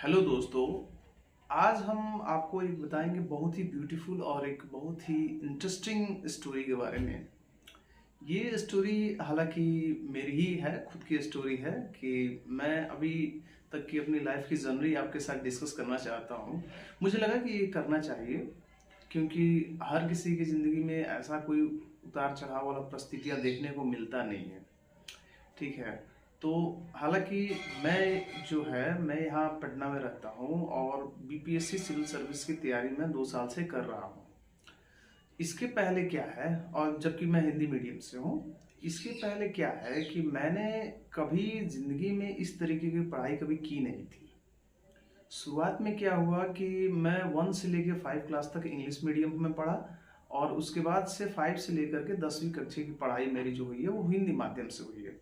Hello दोस्तों। आज हम आपको एक बताएंगे बहुत ही ब्यूटीफुल और एक बहुत ही इंटरेस्टिंग स्टोरी के बारे में। ये स्टोरी हालांकि मेरी ही है, खुद की स्टोरी है कि मैं अभी तक की अपनी लाइफ की जर्नी आपके साथ डिस्कस करना चाहता हूँ। मुझे लगा कि ये करना चाहिए क्योंकि हर किसी की ज़िंदगी में ऐसा कोई उतार चढ़ाव वाला परिस्थितियाँ देखने को मिलता नहीं है। ठीक है। तो हालांकि मैं यहाँ पटना में रहता हूँ और बीपीएससी सिविल सर्विस की तैयारी मैं 2 साल से कर रहा हूँ। इसके पहले क्या है, और जबकि मैं हिंदी मीडियम से हूँ, इसके पहले क्या है कि मैंने कभी जिंदगी में इस तरीके की पढ़ाई कभी की नहीं थी। शुरुआत में क्या हुआ कि मैं 1 से लेकर 5 क्लास तक इंग्लिश मीडियम में पढ़ा और उसके बाद से 5 से लेकर के 10वीं कक्षा की पढ़ाई मेरी जो हुई है वो हिंदी माध्यम से हुई है।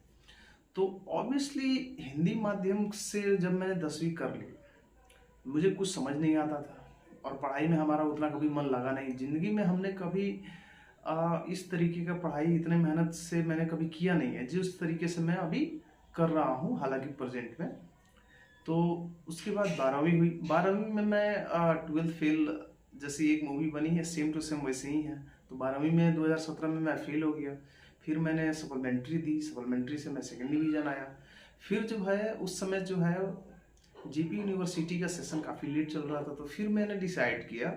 तो ऑब्वियसली हिंदी माध्यम से जब मैंने 10वीं कर ली, मुझे कुछ समझ नहीं आता था और पढ़ाई में हमारा उतना कभी मन लगा नहीं। ज़िंदगी में हमने कभी इस तरीके का पढ़ाई इतने मेहनत से मैंने कभी किया नहीं है जिस तरीके से मैं अभी कर रहा हूँ, हालांकि प्रेजेंट में। तो उसके बाद 12वीं हुई। 12वीं में मैं 12th फेल, जैसी एक मूवी बनी है सेम टू सेम वैसे ही है। तो 12वीं में 2017 में मैं फेल हो गया। फिर मैंने सप्लीमेंट्री दी, सप्लीमेंट्री से मैं सेकेंड डिवीजन आया। फिर जो है उस समय जो है जीपी यूनिवर्सिटी का सेशन काफ़ी लेट चल रहा था, तो फिर मैंने डिसाइड किया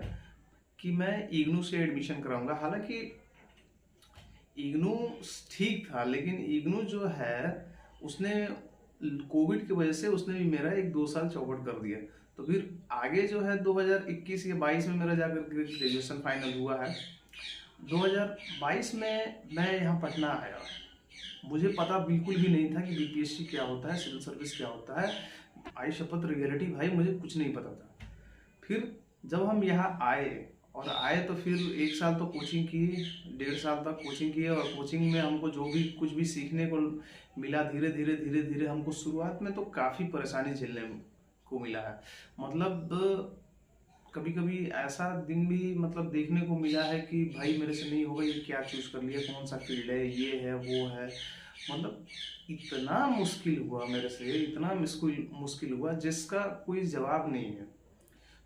कि मैं इग्नू से एडमिशन कराऊंगा। हालांकि इग्नू ठीक था, लेकिन इग्नू जो है उसने कोविड की वजह से उसने भी मेरा 1-2 साल चौपट कर दिया। तो फिर आगे जो है 2021 या 22 में मेरा जाकर ग्रेजुएशन फाइनल हुआ है। 2022 में मैं यहाँ पटना आया। मुझे पता बिल्कुल भी नहीं था कि बीपीएससी क्या होता है, सिविल सर्विस क्या होता है। आई शपथ रियलिटी भाई, मुझे कुछ नहीं पता था। फिर जब हम यहाँ आए और आए तो फिर 1 साल तो कोचिंग की, 1.5 साल तक कोचिंग की, और कोचिंग में हमको जो भी कुछ भी सीखने को मिला, धीरे धीरे हमको शुरुआत में तो काफ़ी परेशानी झेलने को मिला है। मतलब कभी कभी ऐसा दिन भी मतलब देखने को मिला है कि भाई मेरे से नहीं होगा, ये क्या चूज कर लिया, कौन सा फील्ड है, ये है वो है। मतलब इतना मुश्किल हुआ मेरे से, इतना मुश्किल मुश्किल हुआ जिसका कोई जवाब नहीं है।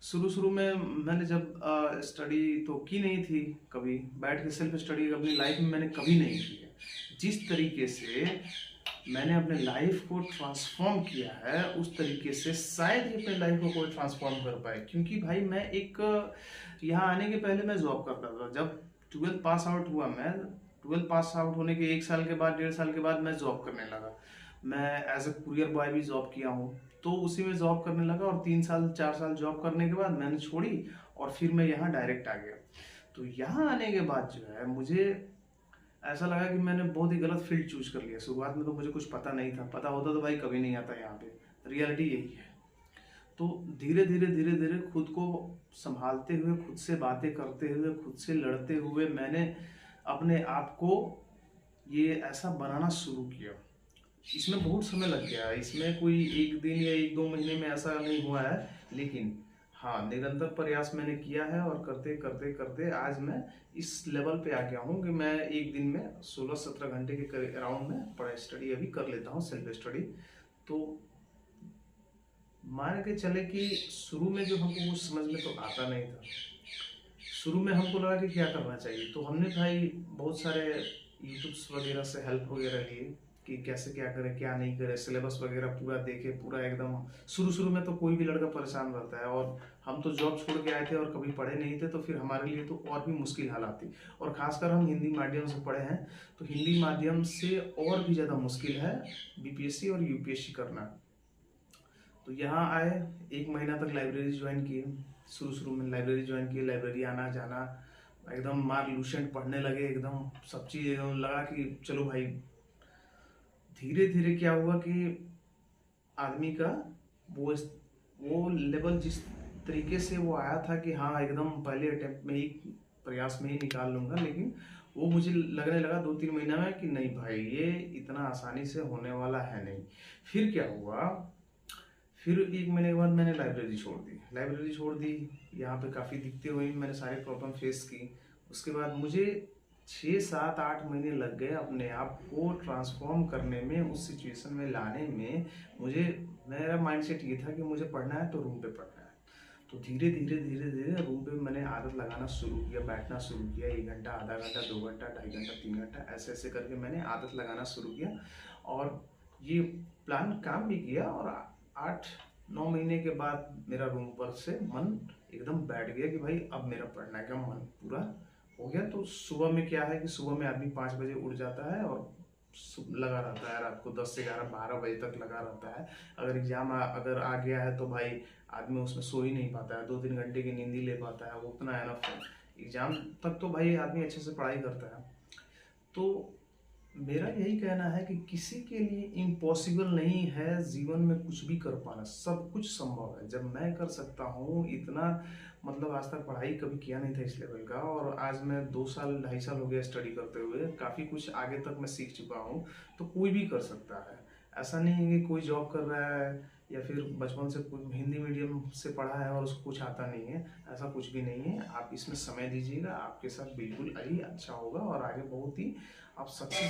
शुरू शुरू में मैंने जब स्टडी तो की नहीं थी, कभी बैठ के सेल्फ स्टडी अपनी लाइफ में मैंने कभी नहीं की है। जिस तरीके से मैंने अपने लाइफ को ट्रांसफॉर्म किया है उस तरीके से शायद ही अपने लाइफ को कोई ट्रांसफॉर्म कर पाए। क्योंकि भाई मैं एक यहाँ आने के पहले मैं जॉब करता था। जब 12th पास आउट हुआ, मैं 12th पास आउट होने के 1 साल के बाद, 1.5 साल के बाद मैं जॉब करने लगा। मैं एज ए कुरियर बॉय भी जॉब किया हूँ, तो उसी में जॉब करने लगा और 3 साल 4 साल जॉब करने के बाद मैंने छोड़ी और फिर मैं यहाँ डायरेक्ट आ गया। तो यहाँ आने के बाद जो है मुझे ऐसा लगा कि मैंने बहुत ही गलत फील्ड चूज कर लिया। शुरुआत में तो मुझे कुछ पता नहीं था, पता होता तो भाई कभी नहीं आता यहाँ पे। रियलिटी यही है। तो धीरे धीरे खुद को संभालते हुए, खुद से बातें करते हुए, खुद से लड़ते हुए मैंने अपने आप को ये ऐसा बनाना शुरू किया। इसमें बहुत समय लग गया, इसमें कोई एक दिन या 1-2 महीने में ऐसा नहीं हुआ है, लेकिन हाँ निरंतर प्रयास मैंने किया है और करते करते करते आज मैं इस लेवल पे आ गया हूँ कि मैं एक दिन में 16-17 घंटे के अराउंड में पढ़ाई स्टडी अभी कर लेता हूँ, सेल्फ स्टडी। तो मान के चले कि शुरू में जो हमको कुछ समझ में तो आता नहीं था। शुरू में हमको लगा कि क्या करना चाहिए, तो हमने भाई बहुत सारे यूट्यूब्स वगैरह से हेल्प वगैरह लिए कि कैसे क्या करें क्या नहीं करें, सिलेबस वगैरह पूरा देखे, पूरा एकदम। शुरू शुरू में तो कोई भी लड़का परेशान रहता है, और हम तो जॉब छोड़ के आए थे और कभी पढ़े नहीं थे, तो फिर हमारे लिए तो और भी मुश्किल हालात थी। और खासकर हम हिंदी माध्यम से पढ़े हैं, तो हिंदी माध्यम से और भी ज़्यादा मुश्किल है बीपीएससी और यूपीएससी करना। तो यहाँ आए, 1 महीना तक लाइब्रेरी ज्वाइन किए। शुरू शुरू में लाइब्रेरी ज्वाइन किए, लाइब्रेरी आना जाना, एकदम मार लूसेंट पढ़ने लगे, एकदम सब चीज़ एकदम लगा कि चलो भाई। धीरे धीरे क्या हुआ कि आदमी का वो वो लेवल जिस तरीके से वो आया था कि हाँ एकदम पहले अटेम्प्ट में ही, प्रयास में ही निकाल लूँगा, लेकिन वो मुझे लगने लगा 2-3 महीना में कि नहीं भाई ये इतना आसानी से होने वाला है नहीं। फिर क्या हुआ, फिर 1 महीने के बाद मैंने लाइब्रेरी छोड़ दी। लाइब्रेरी छोड़ दी, यहाँ पे काफ़ी दिक्कतें हुई, मैंने सारी प्रॉब्लम फेस की। उसके बाद मुझे 6-7-8 महीने लग गए अपने आप को ट्रांसफॉर्म करने में, उस सिचुएशन में लाने में। मुझे मेरा माइंडसेट ये था कि मुझे पढ़ना है तो रूम पे पढ़ना है। तो धीरे धीरे धीरे धीरे रूम पे मैंने आदत लगाना शुरू किया, बैठना शुरू किया। 1 घंटा, आधा घंटा, 2 घंटा, 2.5 घंटा, 3 घंटा, ऐसे ऐसे करके मैंने आदत लगाना शुरू किया। और ये प्लान काम भी किया। और 8-9 महीने के बाद मेरा रूम पर से मन एकदम बैठ गया कि भाई अब मेरा पढ़ने का मन पूरा हो गया। तो सुबह में क्या है कि सुबह में आदमी 5 बजे उठ जाता है और लगा रहता है रात को 10 से 11, 12 बजे तक लगा रहता है। अगर एग्जाम अगर आ गया है तो भाई आदमी उसमें सो ही नहीं पाता है, 2-3 घंटे की नींद ही ले पाता है, वो उतना एनफ है। एग्जाम तक तो भाई आदमी अच्छे से पढ़ाई करता है। तो मेरा यही कहना है कि किसी के लिए इम्पॉसिबल नहीं है जीवन में कुछ भी कर पाना, सब कुछ संभव है। जब मैं कर सकता हूँ इतना, मतलब आज तक पढ़ाई कभी किया नहीं था इस लेवल का, और आज मैं 2 साल 2.5 साल हो गया स्टडी करते हुए, काफ़ी कुछ आगे तक मैं सीख चुका हूँ। तो कोई भी कर सकता है। ऐसा नहीं है कि कोई जॉब कर रहा है या फिर बचपन से कोई हिंदी मीडियम से पढ़ा है और उसको कुछ आता नहीं है, ऐसा कुछ भी नहीं है। आप इसमें समय दीजिएगा, आपके साथ बिल्कुल ही अच्छा होगा और आगे बहुत ही आप सक्सेस